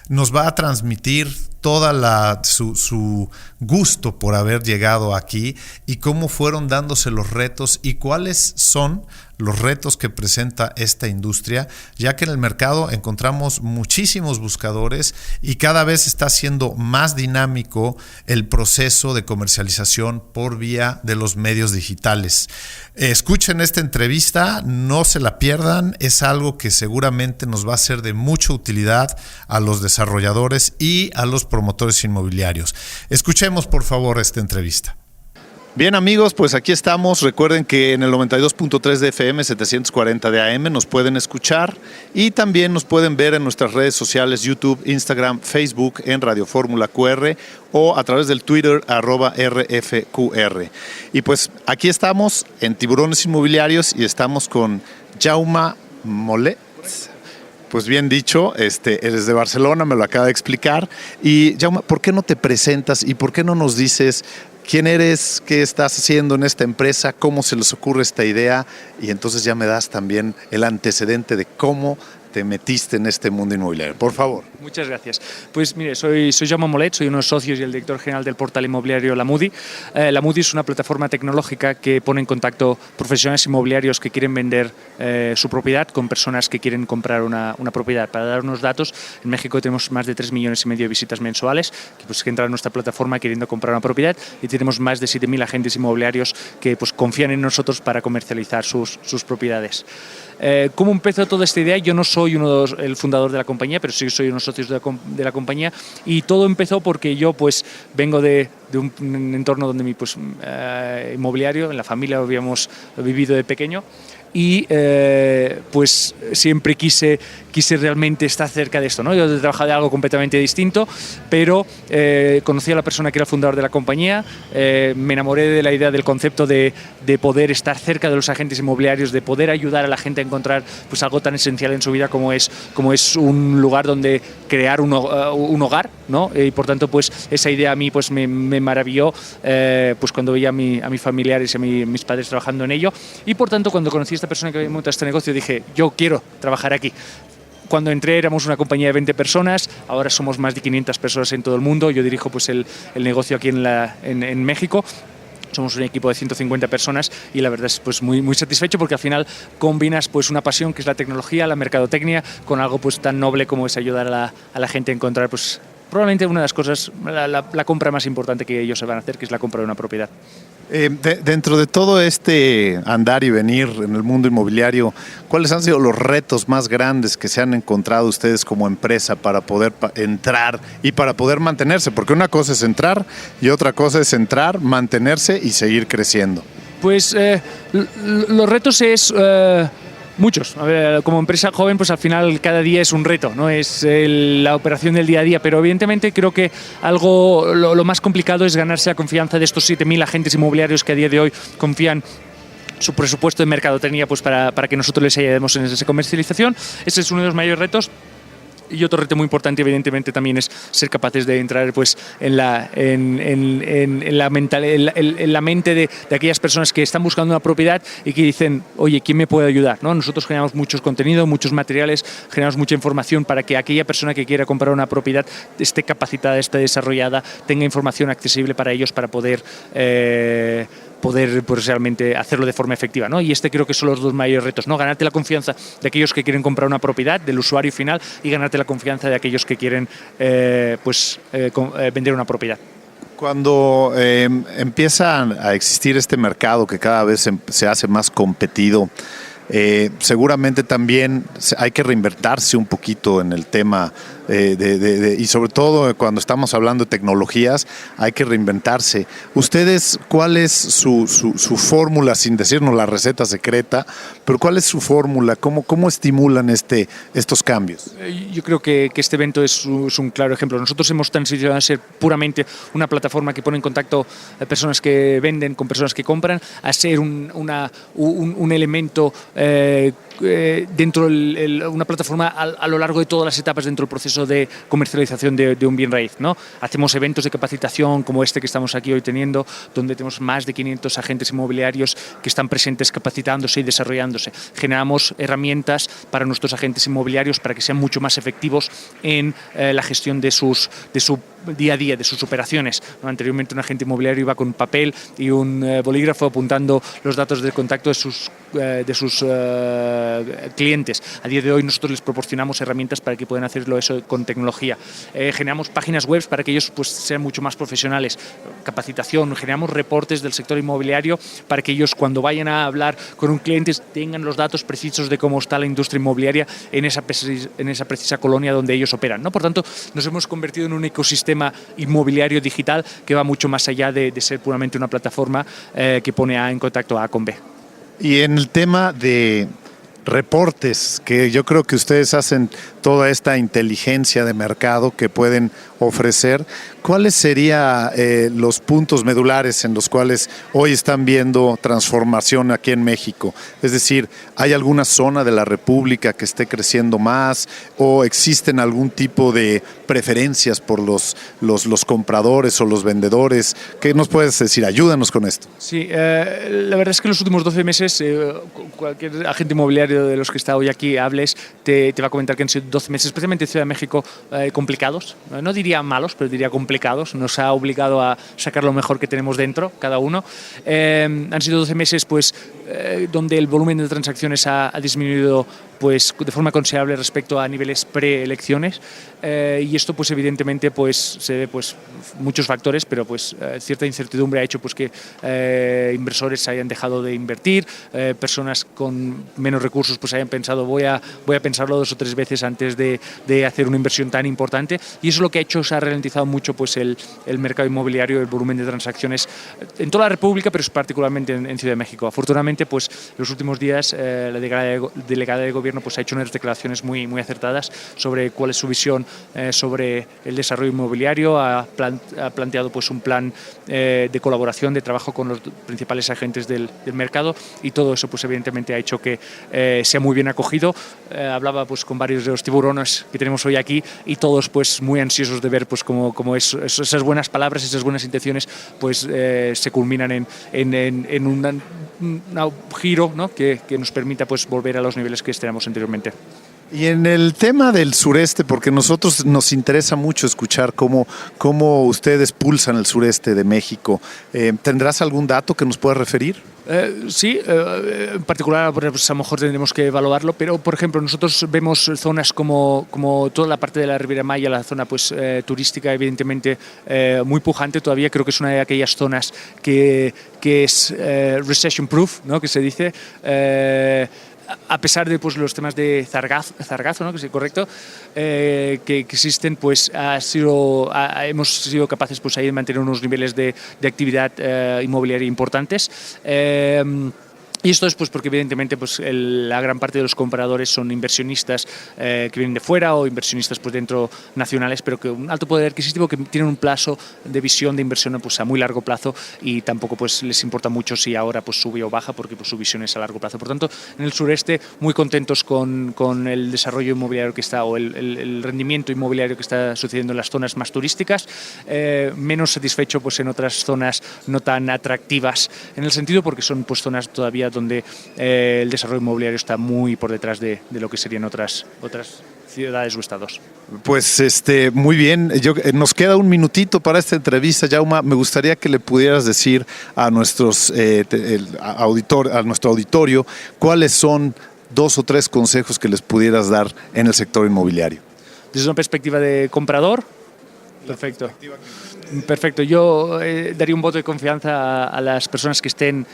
Nos va a transmitir toda su gusto por haber llegado aquí y cómo fueron dándose los retos y cuáles son los retos que presenta esta industria, ya que en el mercado encontramos muchísimos buscadores y cada vez está siendo más dinámico el proceso de comercialización por vía de los medios digitales. Escuchen esta entrevista, no se la pierdan, es algo que seguramente nos va a ser de mucha utilidad a los desarrolladores y a los promotores inmobiliarios. Escuchemos por favor esta entrevista. Bien amigos, pues aquí estamos. Recuerden que en el 92.3 de FM, 740 de AM nos pueden escuchar y también nos pueden ver en nuestras redes sociales, YouTube, Instagram, Facebook, en Radio Fórmula QR o a través del Twitter @RFQR. Y pues aquí estamos en Tiburones Inmobiliarios y estamos con Jaume Maulet. Pues bien dicho, eres de Barcelona, me lo acaba de explicar. Y Jaume, ¿por qué no te presentas y por qué no nos dices quién eres, qué estás haciendo en esta empresa, cómo se les ocurre esta idea? Y entonces ya me das también el antecedente de cómo te metiste en este mundo inmobiliario. Por favor. Muchas gracias. Pues mire, soy Jaume Maulet, soy uno de los socios y el director general del portal inmobiliario La Moody. La Moody es una plataforma tecnológica que pone en contacto profesionales inmobiliarios que quieren vender su propiedad con personas que quieren comprar una propiedad. Para dar unos datos, en México tenemos más de 3,5 millones de visitas mensuales que entran a nuestra plataforma queriendo comprar una propiedad y tenemos más de 7.000 agentes inmobiliarios que confían en nosotros para comercializar sus propiedades. ¿Cómo empezó toda esta idea? Yo no soy el fundador de la compañía, pero sí soy uno de los socios de la compañía, y todo empezó porque yo vengo de un entorno donde inmobiliario, en la familia habíamos vivido de pequeño y siempre quise realmente estar cerca de esto, ¿no? Yo he trabajado de algo completamente distinto, pero conocí a la persona que era el fundador de la compañía, me enamoré de la idea del concepto de poder estar cerca de los agentes inmobiliarios, de poder ayudar a la gente a encontrar algo tan esencial en su vida como es un lugar donde crear un hogar, ¿no? Y por tanto esa idea a mí me maravilló cuando veía a mis familiares y a mis padres trabajando en ello, y por tanto cuando conocí a esta persona que había montado este negocio dije, yo quiero trabajar aquí. cuando entré éramos una compañía de 20 personas, ahora somos más de 500 personas en todo el mundo. Yo dirijo pues el negocio aquí en México. Somos un equipo de 150 personas y la verdad es pues muy satisfecho porque al final combinas pues una pasión que es la tecnología, la mercadotecnia, con algo pues tan noble como es ayudar a la gente a encontrar pues probablemente una de las cosas, la compra más importante que ellos se van a hacer, que es la compra de una propiedad. Dentro de todo este andar y venir en el mundo inmobiliario, ¿cuáles han sido los retos más grandes que se han encontrado ustedes como empresa para poder entrar y para poder mantenerse? Porque una cosa es entrar y otra cosa es entrar, mantenerse y seguir creciendo. Pues los retos es... muchos. A ver, como empresa joven, pues al final cada día es un reto, ¿no? Es la operación del día a día, pero evidentemente creo que lo más complicado es ganarse la confianza de estos 7.000 agentes inmobiliarios que a día de hoy confían su presupuesto de mercadotecnia pues para que nosotros les ayudemos en esa comercialización. Ese es uno de los mayores retos. Y otro reto muy importante, evidentemente, también es ser capaces de entrar pues, en la mente de aquellas personas que están buscando una propiedad y que dicen, oye, ¿quién me puede ayudar? ¿No? Nosotros generamos muchos contenidos, muchos materiales, generamos mucha información para que aquella persona que quiera comprar una propiedad esté capacitada, esté desarrollada, tenga información accesible para ellos para poder pues, realmente hacerlo de forma efectiva, ¿no? Y creo que son los dos mayores retos, ¿no? Ganarte la confianza de aquellos que quieren comprar una propiedad, del usuario final, y ganarte la confianza de aquellos que quieren vender una propiedad. Cuando empieza a existir este mercado que cada vez se hace más competido, seguramente también hay que reinventarse un poquito en el tema y sobre todo cuando estamos hablando de tecnologías hay que reinventarse. ¿Ustedes cuál es su fórmula, sin decirnos la receta secreta, pero cuál es su fórmula? ¿Cómo estimulan estos cambios? Yo creo que este evento es un claro ejemplo. Nosotros hemos transicionado a ser puramente una plataforma que pone en contacto a personas que venden con personas que compran, a ser un elemento dentro una plataforma a lo largo de todas las etapas dentro del proceso de comercialización de un bien raíz, ¿no? Hacemos eventos de capacitación como este que estamos aquí hoy teniendo, donde tenemos más de 500 agentes inmobiliarios que están presentes capacitándose y desarrollándose. Generamos herramientas para nuestros agentes inmobiliarios para que sean mucho más efectivos en la gestión de su día a día, de sus operaciones, ¿no? Anteriormente un agente inmobiliario iba con un papel y un bolígrafo apuntando los datos de contacto de sus clientes. A día de hoy nosotros les proporcionamos herramientas para que puedan hacerlo eso con tecnología. Generamos páginas web para que ellos pues, sean mucho más profesionales, capacitación, generamos reportes del sector inmobiliario para que ellos cuando vayan a hablar con un cliente tengan los datos precisos de cómo está la industria inmobiliaria en esa precisa colonia donde ellos operan, ¿no? Por tanto, nos hemos convertido en un ecosistema inmobiliario digital que va mucho más allá de ser puramente una plataforma que pone en contacto A con B. Y en el tema de reportes, que yo creo que ustedes hacen toda esta inteligencia de mercado que pueden ofrecer, ¿cuáles serían los puntos medulares en los cuales hoy están viendo transformación aquí en México? Es decir, ¿hay alguna zona de la República que esté creciendo más o existen algún tipo de preferencias por los compradores o los vendedores? ¿Qué nos puedes decir? Ayúdanos con esto. Sí, la verdad es que en los últimos 12 meses cualquier agente inmobiliario de los que está hoy aquí hables te va a comentar que han sido 12 meses, especialmente en Ciudad de México, complicados. No diría malos, pero diría complicados. Nos ha obligado a sacar lo mejor que tenemos dentro, cada uno. Han sido 12 meses pues, donde el volumen de transacciones ha disminuido pues, de forma considerable respecto a niveles preelecciones. Y esto pues, evidentemente pues, se ve pues, muchos factores, pero pues, cierta incertidumbre ha hecho pues, que inversores hayan dejado de invertir, personas con menos recursos pues, hayan pensado voy a pensarlo 2 o 3 veces antes de hacer una inversión tan importante, y eso es lo que ha hecho, se ha ralentizado mucho pues, el mercado inmobiliario, el volumen de transacciones en toda la República, pero particularmente en Ciudad de México. Afortunadamente pues, en los últimos días la delegada de gobierno pues, ha hecho unas declaraciones muy acertadas sobre cuál es su visión sobre el desarrollo inmobiliario, ha planteado pues, un plan de colaboración, de trabajo con los principales agentes del mercado, y todo eso pues, evidentemente ha hecho que sea muy bien acogido. Hablaba pues, con varios de los tiburones que tenemos hoy aquí y todos pues, muy ansiosos de ver pues, cómo esas buenas palabras, esas buenas intenciones pues, se culminan en un giro, ¿no? que nos permita pues, volver a los niveles que estábamos anteriormente. Y en el tema del sureste, porque nosotros nos interesa mucho escuchar cómo ustedes pulsan el sureste de México, ¿tendrás algún dato que nos puedas referir? Sí, en particular pues a lo mejor tendremos que evaluarlo, pero por ejemplo nosotros vemos zonas como toda la parte de la Riviera Maya, la zona pues turística evidentemente muy pujante todavía. Creo que es una de aquellas zonas que es recession proof, ¿no? Que se dice. A pesar de pues, los temas de zargazo, ¿no? Que es correcto, que existen, pues hemos sido capaces pues, ahí de mantener unos niveles de actividad inmobiliaria importantes. Y esto es pues porque evidentemente pues la gran parte de los compradores son inversionistas que vienen de fuera o inversionistas pues dentro nacionales, pero que un alto poder adquisitivo, que tienen un plazo de visión de inversión pues a muy largo plazo, y tampoco pues les importa mucho si ahora pues sube o baja, porque pues su visión es a largo plazo. Por tanto, en el sureste muy contentos con el desarrollo inmobiliario que está, o el rendimiento inmobiliario que está sucediendo en las zonas más turísticas, menos satisfecho pues en otras zonas no tan atractivas en el sentido, porque son pues zonas todavía donde el desarrollo inmobiliario está muy por detrás de lo que serían otras ciudades o estados. Pues muy bien. Nos queda un minutito para esta entrevista, Jaume. Me gustaría que le pudieras decir a nuestro auditorio cuáles son 2 o 3 consejos que les pudieras dar en el sector inmobiliario. Desde una perspectiva de comprador, perfecto. Perfecto, yo daría un voto de confianza a las personas que estén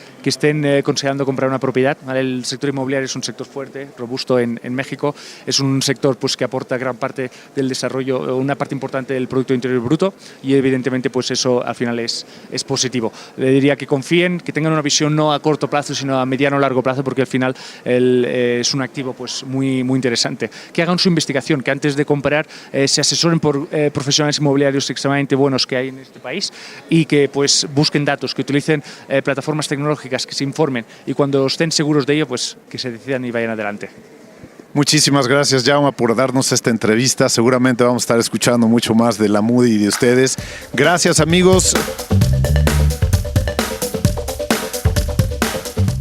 considerando comprar una propiedad, ¿vale? El sector inmobiliario es un sector fuerte, robusto en México, es un sector pues, que aporta gran parte del desarrollo, una parte importante del Producto Interior Bruto, y evidentemente pues eso al final es positivo. Le diría que confíen, que tengan una visión no a corto plazo sino a mediano o largo plazo, porque al final es un activo pues, muy, muy interesante. Que hagan su investigación, que antes de comprar se asesoren por profesionales inmobiliarios extremadamente buenos que hay en este país, y que pues busquen datos, que utilicen plataformas tecnológicas, que se informen, y cuando estén seguros de ello pues que se decidan y vayan adelante. Muchísimas gracias, Jaume, por darnos esta entrevista. Seguramente vamos a estar escuchando mucho más de la Moody y de ustedes. Gracias, amigos.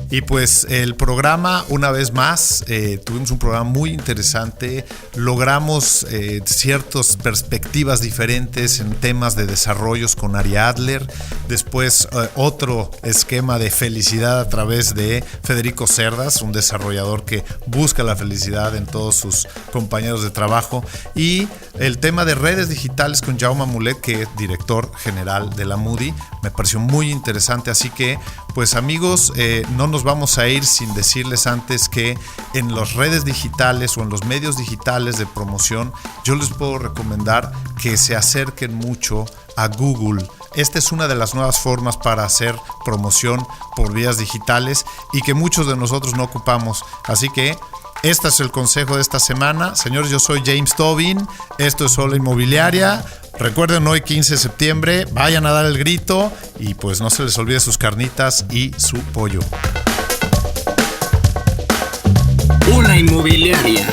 Y pues el programa, una vez más, tuvimos un programa muy interesante, logramos ciertas perspectivas diferentes en temas de desarrollos con Ari Adler, después otro esquema de felicidad a través de Federico Cerdas, un desarrollador que busca la felicidad en todos sus compañeros de trabajo, y el tema de redes digitales con Jaume Mulet, que es director general de la Moody. Me pareció muy interesante, así que pues amigos, no nos vamos a ir sin decirles antes que en las redes digitales o en los medios digitales de promoción, yo les puedo recomendar que se acerquen mucho a Google. Esta es una de las nuevas formas para hacer promoción por vías digitales y que muchos de nosotros no ocupamos. Así que este es el consejo de esta semana. Señores, yo soy James Tobin, esto es Hola Inmobiliaria. Recuerden, hoy 15 de septiembre, vayan a dar el grito y pues no se les olvide sus carnitas y su pollo. Hola Inmobiliaria.